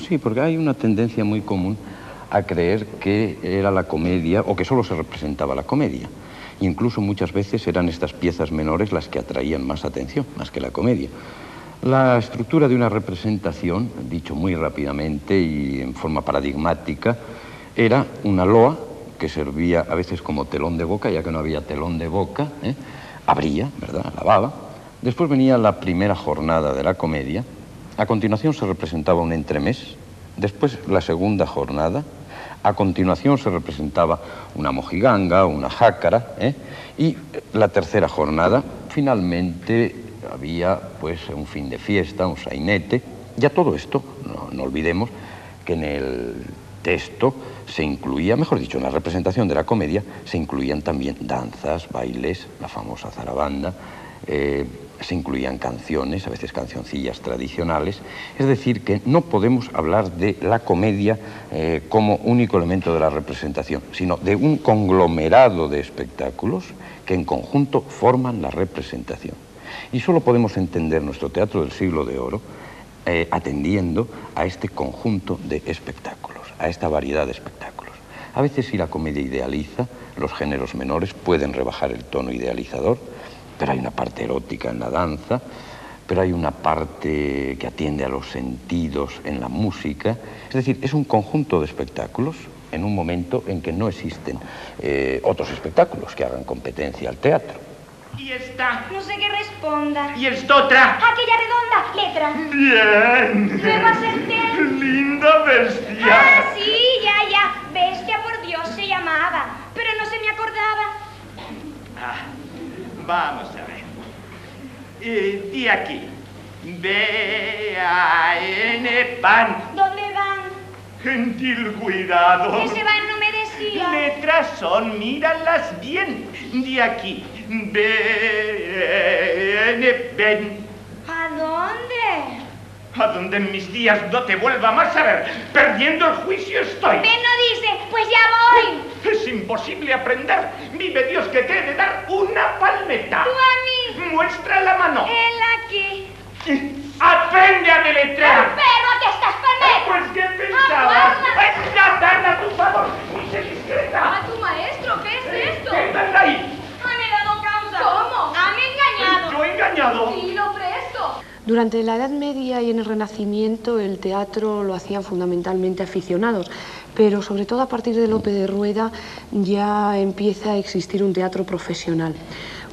Sí, porque hay una tendencia muy común a creer que era la comedia o que solo se representaba la comedia. Incluso muchas veces eran estas piezas menores las que atraían más atención, más que la comedia. La estructura de una representación, dicho muy rápidamente y en forma paradigmática, era una loa que servía a veces como telón de boca, ya que no había telón de boca, abría, ¿verdad?, lavaba. Después venía la primera jornada de la comedia, a continuación se representaba un entremés, después la segunda jornada, a continuación se representaba una mojiganga, una jácara, y la tercera jornada, finalmente había pues un fin de fiesta, un sainete. Ya todo esto, no olvidemos que en el texto se incluía, mejor dicho, en la representación de la comedia se incluían también danzas, bailes, la famosa zarabanda, se incluían canciones, a veces cancioncillas tradicionales. Es decir, que no podemos hablar de la comedia como único elemento de la representación, sino de un conglomerado de espectáculos que en conjunto forman la representación. Y solo podemos entender nuestro teatro del siglo de oro atendiendo a este conjunto de espectáculos, a esta variedad de espectáculos. A veces, si la comedia idealiza, los géneros menores pueden rebajar el tono idealizador, pero hay una parte erótica en la danza, pero hay una parte que atiende a los sentidos en la música. Es decir, es un conjunto de espectáculos en un momento en que no existen otros espectáculos que hagan competencia al teatro. Y esta. No sé qué responda. Y esta otra. Aquella redonda, letra. Bien. Luego acerté. Linda bestia. Ah, sí, ya. Bestia, por Dios, se llamaba. Pero no se me acordaba. Vamos a ver. Di aquí. B-A-N, pan. ¿Dónde van? Gentil cuidado. Ese van no me decía. Letras son, míralas bien. Di aquí. B-N, ven. ¿A dónde? A donde en mis días no te vuelva más a ver. Perdiendo el juicio estoy. Ven, no dice, pues ya voy. Es imposible aprender. Vive Dios que te he de dar una palmeta. ¿Tú a mí? Muestra la mano. Él aquí. ¡Aprende a deletrear! ¡Pero aquí estás, palmeta! Pues, ¿qué pensabas? ¡Natana, a tu favor! ¡Sé discreta! ¡A tu maestro! ¿Qué es esto? ¿Qué estás ahí? ¡Me he dado causa! ¿Cómo? ¡Me he engañado! ¿Yo he engañado? ¡Sí, lo presto! Durante la Edad Media y en el Renacimiento el teatro lo hacían fundamentalmente aficionados, pero sobre todo a partir de Lope de Rueda ya empieza a existir un teatro profesional.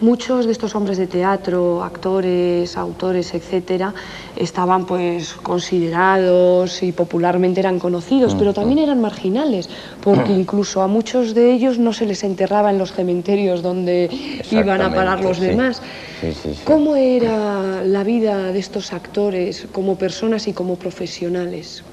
Muchos de estos hombres de teatro, actores, autores, etcétera, estaban pues considerados y popularmente eran conocidos, pero también eran marginales, porque incluso a muchos de ellos no se les enterraba en los cementerios donde iban a parar los demás. Sí. ¿Cómo era la vida de estos actores como personas y como profesionales?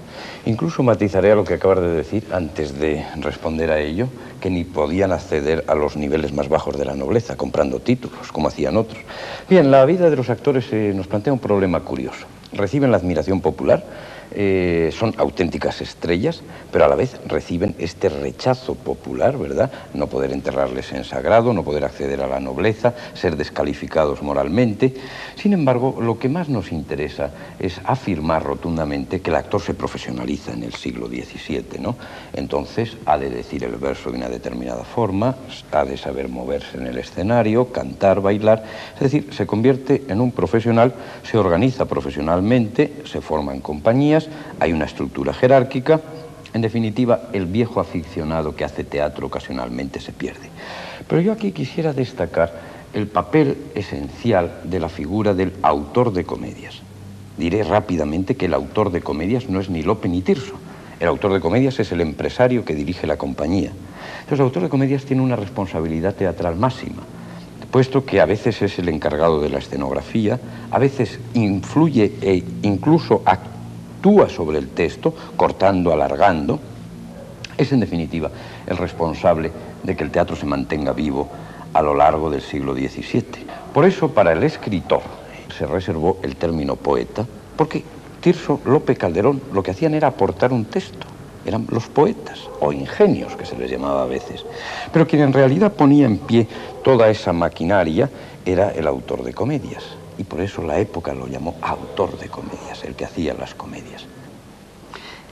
Incluso matizaré a lo que acabas de decir antes de responder a ello, que ni podían acceder a los niveles más bajos de la nobleza comprando títulos, como hacían otros. Bien, la vida de los actores nos plantea un problema curioso. Reciben la admiración popular, son auténticas estrellas, pero a la vez reciben este rechazo popular, ¿verdad? No poder enterrarles en sagrado, no poder acceder a la nobleza, ser descalificados moralmente. Sin embargo, lo que más nos interesa es afirmar rotundamente que el actor se profesionaliza en el siglo XVII, ¿no? Entonces, ha de decir el verso de una determinada forma, ha de saber moverse en el escenario, cantar, bailar, es decir, se convierte en un profesional, se organiza profesionalmente, se forma en compañías, hay una estructura jerárquica. En definitiva, el viejo aficionado que hace teatro ocasionalmente se pierde. Pero yo aquí quisiera destacar el papel esencial de la figura del autor de comedias. Diré rápidamente que el autor de comedias no es ni Lope ni Tirso. El autor de comedias es el empresario que dirige la compañía. Entonces, el autor de comedias tiene una responsabilidad teatral máxima, puesto que a veces es el encargado de la escenografía, a veces influye e incluso actúa sobre el texto, cortando, alargando. Es, en definitiva, el responsable de que el teatro se mantenga vivo a lo largo del siglo XVII. Por eso, para el escritor se reservó el término poeta, porque Tirso, Lope, Calderón lo que hacían era aportar un texto. Eran los poetas, o ingenios, que se les llamaba a veces. Pero quien en realidad ponía en pie toda esa maquinaria era el autor de comedias. Y por eso la época lo llamó autor de comedias, el que hacía las comedias.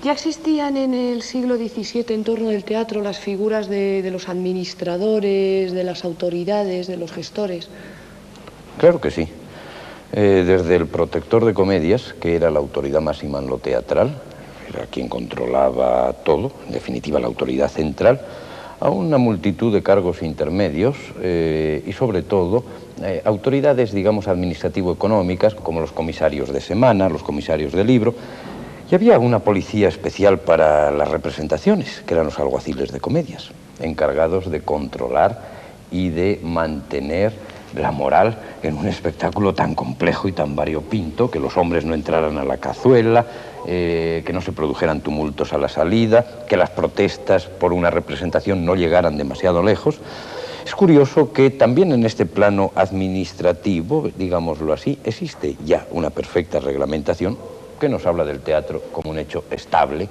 Ya existían en el siglo XVII en torno del teatro las figuras de los administradores, de las autoridades, de los gestores. Claro que sí. Desde el protector de comedias, que era la autoridad máxima en lo teatral, era quien controlaba todo, en definitiva la autoridad central, a una multitud de cargos intermedios y sobre todo autoridades, digamos, administrativo-económicas, como los comisarios de semana, los comisarios de libro. Y había una policía especial para las representaciones, que eran los alguaciles de comedias, encargados de controlar y de mantener la moral en un espectáculo tan complejo y tan variopinto, que los hombres no entraran a la cazuela, que no se produjeran tumultos a la salida, que las protestas por una representación no llegaran demasiado lejos. Es curioso que también en este plano administrativo, digámoslo así, existe ya una perfecta reglamentación que nos habla del teatro como un hecho estable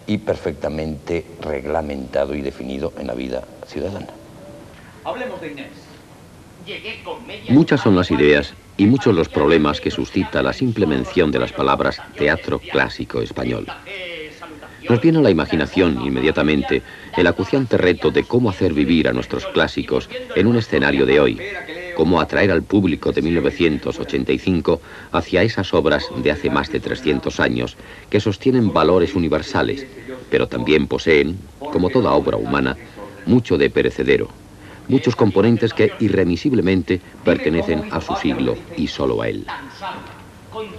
y perfectamente reglamentado y definido en la vida ciudadana. Hablemos de Inés. Muchas son las ideas y muchos los problemas que suscita la simple mención de las palabras teatro clásico español. Nos viene a la imaginación inmediatamente el acuciante reto de cómo hacer vivir a nuestros clásicos en un escenario de hoy, cómo atraer al público de 1985 hacia esas obras de hace más de 300 años que sostienen valores universales, pero también poseen, como toda obra humana, mucho de perecedero, muchos componentes que irremisiblemente pertenecen a su siglo y solo a él.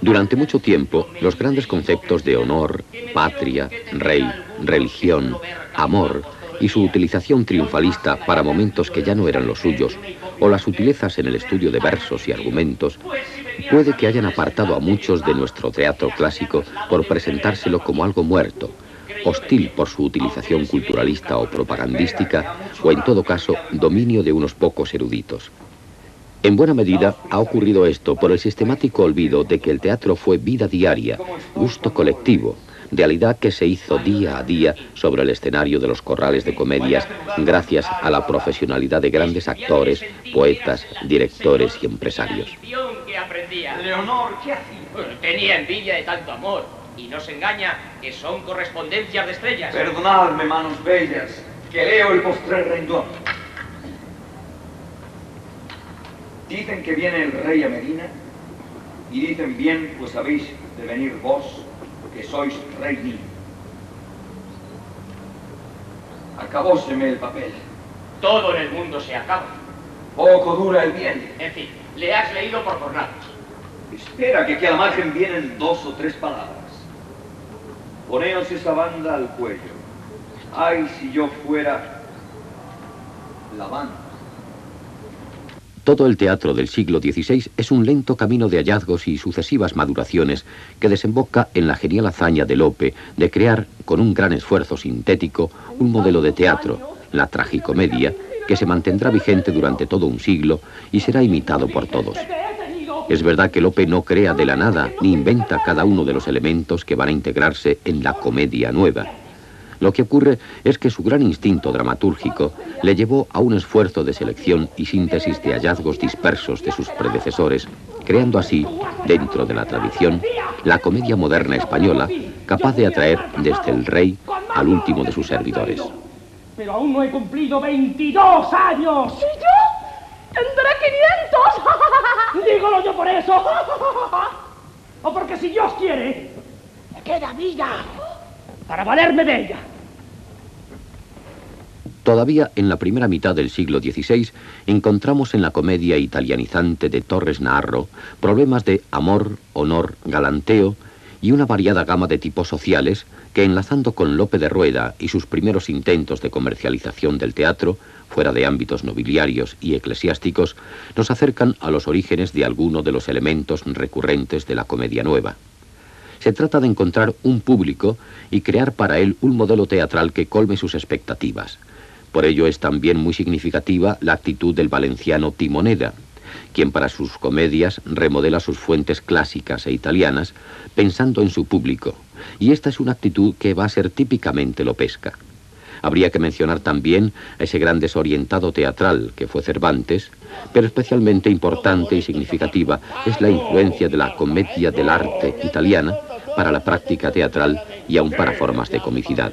Durante mucho tiempo, los grandes conceptos de honor, patria, rey, religión, amor y su utilización triunfalista para momentos que ya no eran los suyos, o las sutilezas en el estudio de versos y argumentos, puede que hayan apartado a muchos de nuestro teatro clásico por presentárselo como algo muerto, hostil por su utilización culturalista o propagandística, o en todo caso, dominio de unos pocos eruditos. En buena medida ha ocurrido esto por el sistemático olvido de que el teatro fue vida diaria, gusto colectivo, realidad que se hizo día a día sobre el escenario de los corrales de comedias gracias a la profesionalidad de grandes actores, poetas, directores y empresarios. Leonor, ¿qué hacía? Tenía envidia de tanto amor. Y no se engaña que son correspondencias de estrellas. Perdonadme, manos bellas, que leo el postrer renglón. Dicen que viene el rey a Medina, y dicen bien, pues habéis de venir vos, que sois rey mío. Acabóseme el papel. Todo en el mundo se acaba. Poco dura el bien. En fin, le has leído por jornadas. Espera, que aquí a la margen vienen 2 o 3 palabras. Poneos esa banda al cuello. Ay, si yo fuera la banda. Todo el teatro del siglo XVI es un lento camino de hallazgos y sucesivas maduraciones que desemboca en la genial hazaña de Lope de crear, con un gran esfuerzo sintético, un modelo de teatro, la tragicomedia, que se mantendrá vigente durante todo un siglo y será imitado por todos. Es verdad que Lope no crea de la nada ni inventa cada uno de los elementos que van a integrarse en la comedia nueva. Lo que ocurre es que su gran instinto dramatúrgico le llevó a un esfuerzo de selección y síntesis de hallazgos dispersos de sus predecesores, creando así, dentro de la tradición, la comedia moderna española, capaz de atraer desde el rey al último de sus servidores. Pero aún no he cumplido 22 años. ¿Y yo? ¡Tendré 500! Dígolo yo por eso. O porque si Dios quiere, me queda vida para valerme de ella. Todavía en la primera mitad del siglo XVI encontramos en la comedia italianizante de Torres Naharro problemas de amor, honor, galanteo y una variada gama de tipos sociales que, enlazando con Lope de Rueda y sus primeros intentos de comercialización del teatro, fuera de ámbitos nobiliarios y eclesiásticos, nos acercan a los orígenes de alguno de los elementos recurrentes de la comedia nueva. Se trata de encontrar un público y crear para él un modelo teatral que colme sus expectativas. Por ello es también muy significativa la actitud del valenciano Timoneda, quien para sus comedias remodela sus fuentes clásicas e italianas pensando en su público, y esta es una actitud que va a ser típicamente lopesca. Habría que mencionar también a ese gran desorientado teatral que fue Cervantes, pero especialmente importante y significativa es la influencia de la comedia dell'arte italiana para la práctica teatral y aún para formas de comicidad.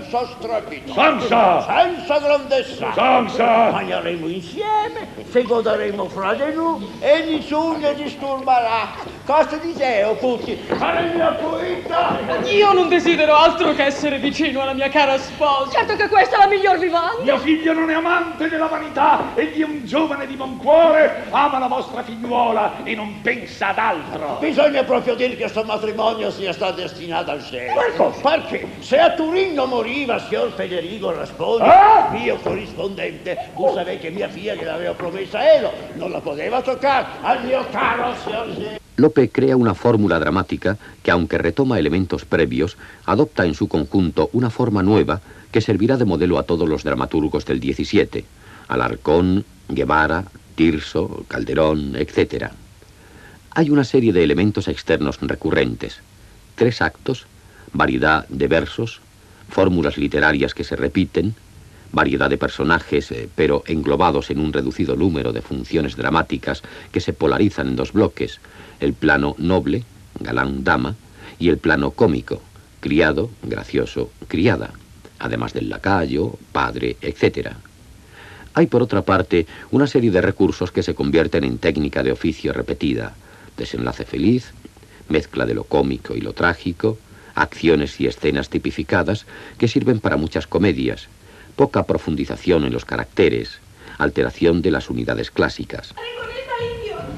Sansa! Senza grandezza! Sansa! Mangeremo insieme, se goderemo fra di noi e nessuno disturberà. Cosa dicevo, Pucci? Maria Purita! Io non desidero altro che essere vicino alla mia cara sposa. Certo che questa è la miglior vivanda. Mio figlio non è amante della vanità e di un giovane di buon cuore ama la vostra figliuola e non pensa ad altro. Bisogna proprio dire che questo matrimonio sia stato destinato al cielo. Perché se a Torino moriva signor Federico Rasconi, mio corrispondente, voi sapete che mia figlia gliel'aveva promessa a Elo, non la poteva toccare al mio caro signor. Lope crea una fórmula dramática que, aunque retoma elementos previos, adopta en su conjunto una forma nueva que servirá de modelo a todos los dramaturgos del 17, Alarcón, Guevara, Tirso, Calderón, etc. Hay una serie de elementos externos recurrentes, 3 actos, variedad de versos, fórmulas literarias que se repiten, variedad de personajes, pero englobados en un reducido número de funciones dramáticas que se polarizan en 2 bloques, el plano noble, galán-dama, y el plano cómico, criado, gracioso, criada, además del lacayo, padre, etc. Hay, por otra parte, una serie de recursos que se convierten en técnica de oficio repetida, desenlace feliz, mezcla de lo cómico y lo trágico, acciones y escenas tipificadas que sirven para muchas comedias, poca profundización en los caracteres, alteración de las unidades clásicas.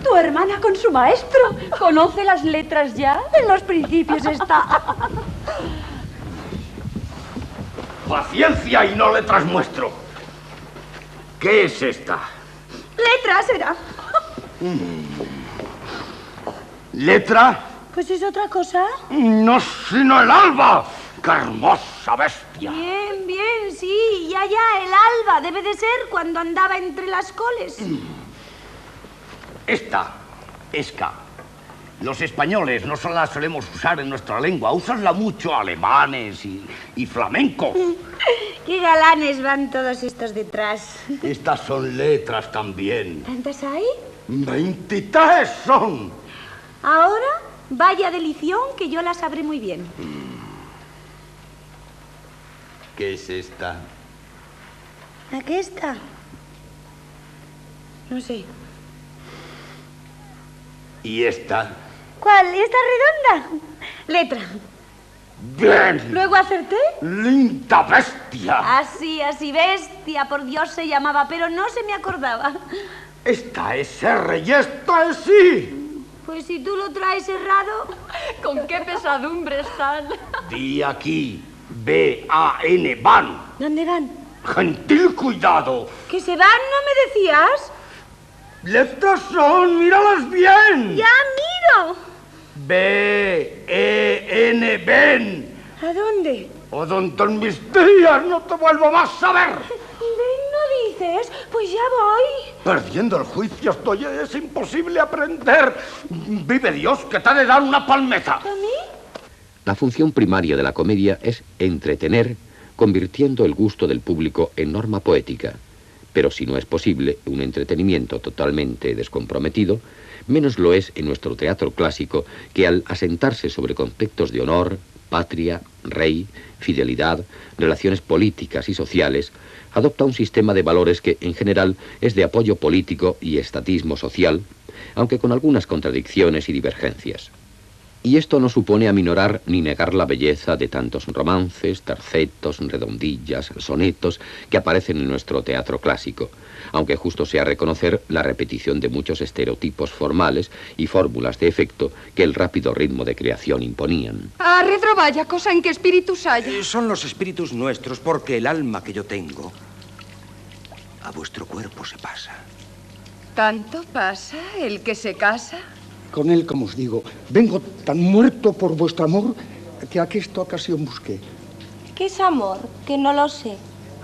Tu hermana con su maestro. ¿Conoce las letras ya? En los principios está. Paciencia y no letras muestro. ¿Qué es esta? Letra será. ¿Letra? Pues es otra cosa. No, sino el alba. ¡Qué hermosa bestia! Bien, bien, sí. Ya, el alba. Debe de ser cuando andaba entre las coles. Esta, esca. Los españoles no la solemos usar en nuestra lengua. Úsanla mucho alemanes y flamencos. Qué galanes van todos estos detrás. Estas son letras también. ¿Cuántas hay? 23 son. Ahora, vaya delición que yo la sabré muy bien. ¿Qué es esta? ¿Aquesta? No sé. ¿Y esta? ¿Cuál? ¿Esta redonda? Letra. ¡Bien! ¿Luego acerté? ¡Linda bestia! Así, bestia, por Dios se llamaba, pero no se me acordaba. Esta es R y esta es I. Pues si tú lo traes errado... ¿Con qué pesadumbre están? Di aquí, B-A-N, van. ¿Dónde van? Gentil cuidado. ¿Que se van, no me decías? Letras son, míralas bien. ¡Ya miro! B-E-N, ven. ¿A dónde? O donde en mis días no te vuelvo más a ver. Ven, ¿no dices? Pues ya voy. Perdiendo el juicio estoy, es imposible aprender. Vive Dios que te ha de dar una palmeza. ¿A mí? La función primaria de la comedia es entretener, convirtiendo el gusto del público en norma poética. Pero si no es posible un entretenimiento totalmente descomprometido, menos lo es en nuestro teatro clásico, que al asentarse sobre conceptos de honor, patria, rey, fidelidad, relaciones políticas y sociales, adopta un sistema de valores que, en general, es de apoyo político y estatismo social, aunque con algunas contradicciones y divergencias. Y esto no supone aminorar ni negar la belleza de tantos romances, tercetos, redondillas, sonetos que aparecen en nuestro teatro clásico, aunque justo sea reconocer la repetición de muchos estereotipos formales y fórmulas de efecto que el rápido ritmo de creación imponían. A retrovalla, cosa en que espíritus hay. Son los espíritus nuestros, porque el alma que yo tengo a vuestro cuerpo se pasa. ¿Tanto pasa el que se casa? Con él, como os digo, vengo tan muerto por vuestro amor que a que esta ocasión busqué. ¿Qué es amor? Que no lo sé.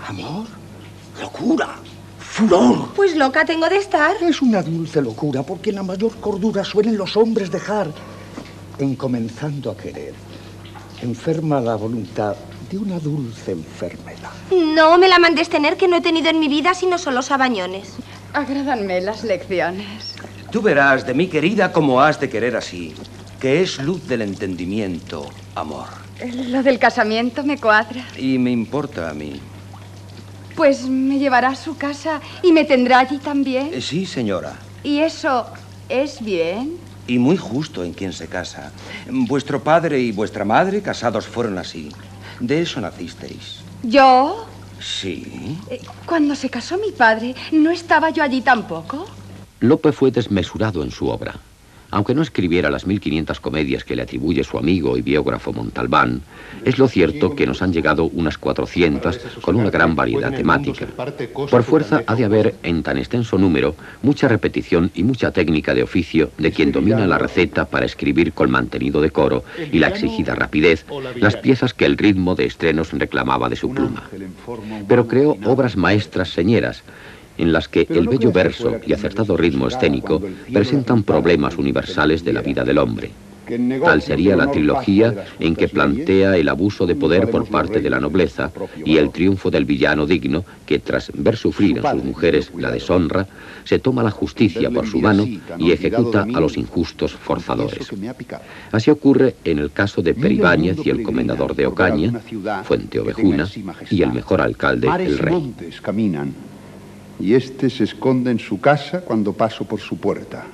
¿Amor? ¡Locura! ¡Furor! Pues loca tengo de estar. Es una dulce locura, porque en la mayor cordura suelen los hombres dejar, en comenzando a querer, enferma la voluntad de una dulce enfermedad. No me la mandes tener, que no he tenido en mi vida sino solo sabañones. Agrádanme las lecciones. Tú verás de mi querida cómo has de querer así. que es luz del entendimiento, amor. Lo del casamiento me cuadra. Y me importa a mí. Pues me llevará a su casa y me tendrá allí también. Sí, señora. ¿Y eso es bien? Y muy justo en quien se casa. Vuestro padre y vuestra madre casados fueron así. De eso nacisteis. ¿Yo? Sí. Cuando se casó mi padre, ¿no estaba yo allí tampoco? Lope fue desmesurado en su obra. Aunque no escribiera las 1500 comedias que le atribuye su amigo y biógrafo Montalbán, es lo cierto que nos han llegado unas 400 con una gran variedad temática. Por fuerza ha de haber en tan extenso número mucha repetición y mucha técnica de oficio de quien domina la receta para escribir con mantenido decoro y la exigida rapidez las piezas que el ritmo de estrenos reclamaba de su pluma. Pero creó obras maestras señeras, en las que el bello verso y acertado ritmo escénico presentan problemas universales de la vida del hombre. Tal sería la trilogía en que plantea el abuso de poder por parte de la nobleza y el triunfo del villano digno que, tras ver sufrir en sus mujeres la deshonra, se toma la justicia por su mano y ejecuta a los injustos forzadores. Así ocurre en el caso de Peribáñez y el comendador de Ocaña, Fuente Ovejuna y el mejor alcalde, el rey. Y este se esconde en su casa cuando paso por su puerta.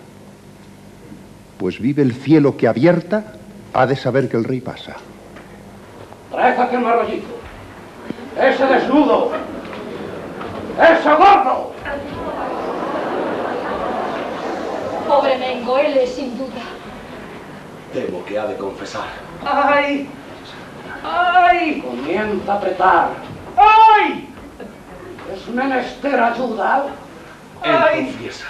Pues vive el cielo que abierta ha de saber que el rey pasa. Traed aquel marrollito. Ese desnudo. Ese gordo. Pobre Mengo, él es sin duda. Temo que ha de confesar. ¡Ay! ¡Ay! Comienza a apretar. ¡Ay! Es menester ayuda. Él confiesa.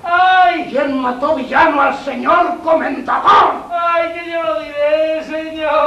¡Ay! ¿Quién mató villano al señor comendador? ¡Ay, que yo lo diré, señor!